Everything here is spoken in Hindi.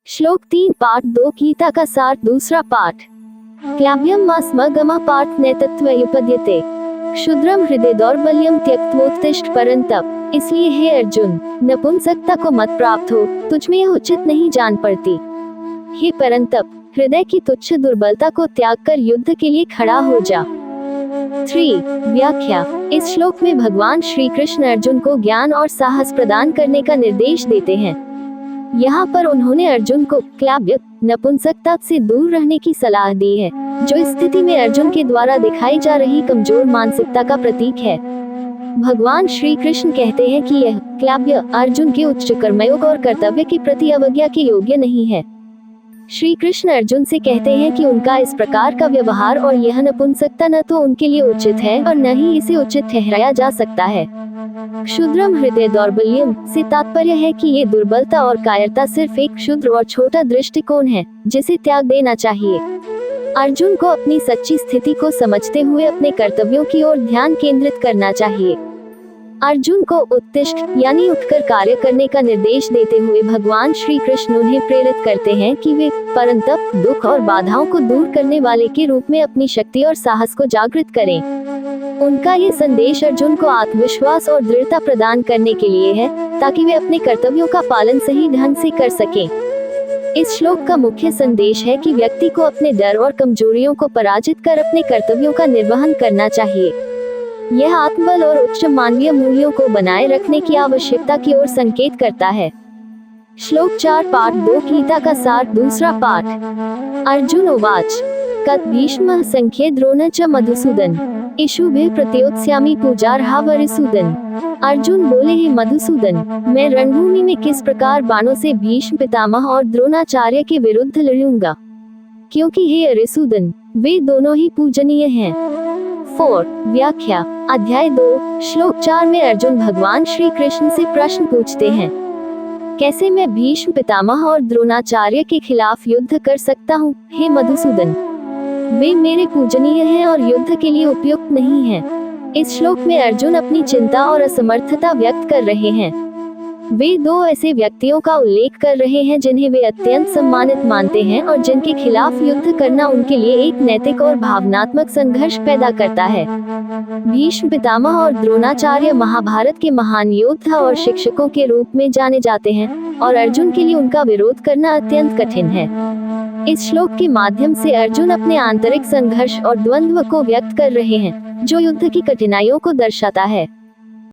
श्लोक 3 पाठ 2 गीता का सार दूसरा पाठ। क्लाभ्यम मास्मगमा पार्थ नेतत्वयुपद्यते क्षुद्रम हृदय दौर्बल्यम त्यक्त्वोत्तिष्ठ परंतप। इसलिए हे अर्जुन, नपुंसकता को मत प्राप्त हो, तुझमें यह उचित नहीं जान पड़ती। हे परंतप, हृदय की तुच्छ दुर्बलता को त्याग कर युद्ध के लिए खड़ा हो जा। 3 व्याख्या। इस श्लोक में भगवान श्री कृष्ण अर्जुन को ज्ञान और साहस प्रदान करने का निर्देश देते हैं। यहाँ पर उन्होंने अर्जुन को क्लाभ्य नपुंसकता से दूर रहने की सलाह दी है, जो इस स्थिति में अर्जुन के द्वारा दिखाई जा रही कमजोर मानसिकता का प्रतीक है। भगवान श्री कृष्ण कहते हैं कि यह क्लाभ्य अर्जुन के उच्च कर्मयोग और कर्तव्य के प्रति अवज्ञा के योग्य नहीं है। श्री कृष्ण अर्जुन से कहते हैं कि उनका इस प्रकार का व्यवहार और यह नपुंसकता न तो उनके लिए उचित है और न ही इसे उचित ठहराया जा सकता है। क्षुद्रम हृदय दौर्बल्यम से तात्पर्य है कि ये दुर्बलता और कायरता सिर्फ एक क्षुद्र और छोटा दृष्टिकोण है, जिसे त्याग देना चाहिए। अर्जुन को अपनी सच्ची स्थिति को समझते हुए अपने कर्तव्यों की ओर ध्यान केंद्रित करना चाहिए। अर्जुन को उत्तिष्ठ यानी उठकर कार्य करने का निर्देश देते हुए भगवान श्री कृष्ण उन्हें प्रेरित करते हैं कि वे परंतप दुख और बाधाओं को दूर करने वाले के रूप में अपनी शक्ति और साहस को जागृत करें। उनका ये संदेश अर्जुन को आत्मविश्वास और दृढ़ता प्रदान करने के लिए है, ताकि वे अपने कर्तव्यों का पालन सही ढंग से कर सकें। इस श्लोक का मुख्य संदेश है कि व्यक्ति को अपने डर और कमजोरियों को पराजित कर अपने कर्तव्यों का निर्वहन करना चाहिए। यह आत्मबल और उच्च मानवीय मूल्यों को बनाए रखने की आवश्यकता की ओर संकेत करता है। श्लोक 4 पाठ 2 गीता का सार दूसरा पाठ। अर्जुन उवाच कत भीष्म संख्ये द्रोण च मधुसूदन इषुभिः प्रत्योत्स्यामि पूजार्हा वरिसूदन। अर्जुन बोले, हे मधुसूदन, मैं रणभूमि में किस प्रकार बाणों से भीष्म पितामह और द्रोणाचार्य के विरुद्ध लड़ूंगा, क्योंकि हे अरिसूदन, वे दोनों ही पूजनीय हैं। 4 व्याख्या। अध्याय 2 श्लोक 4 में अर्जुन भगवान श्री कृष्ण से प्रश्न पूछते हैं, कैसे मैं भीष्म पितामह और द्रोणाचार्य के खिलाफ युद्ध कर सकता हूँ? हे मधुसूदन, वे मेरे पूजनीय हैं और युद्ध के लिए उपयुक्त नहीं हैं। इस श्लोक में अर्जुन अपनी चिंता और असमर्थता व्यक्त कर रहे हैं। वे दो ऐसे व्यक्तियों का उल्लेख कर रहे हैं जिन्हें वे अत्यंत सम्मानित मानते हैं और जिनके खिलाफ युद्ध करना उनके लिए एक नैतिक और भावनात्मक संघर्ष पैदा करता है। भीष्म पितामह और द्रोणाचार्य महाभारत के महान योद्धा और शिक्षकों के रूप में जाने जाते हैं और अर्जुन के लिए उनका विरोध करना अत्यंत कठिन है। इस श्लोक के माध्यम से अर्जुन अपने आंतरिक संघर्ष और द्वंद्व को व्यक्त कर रहे हैं, जो युद्ध की कठिनाइयों को दर्शाता है।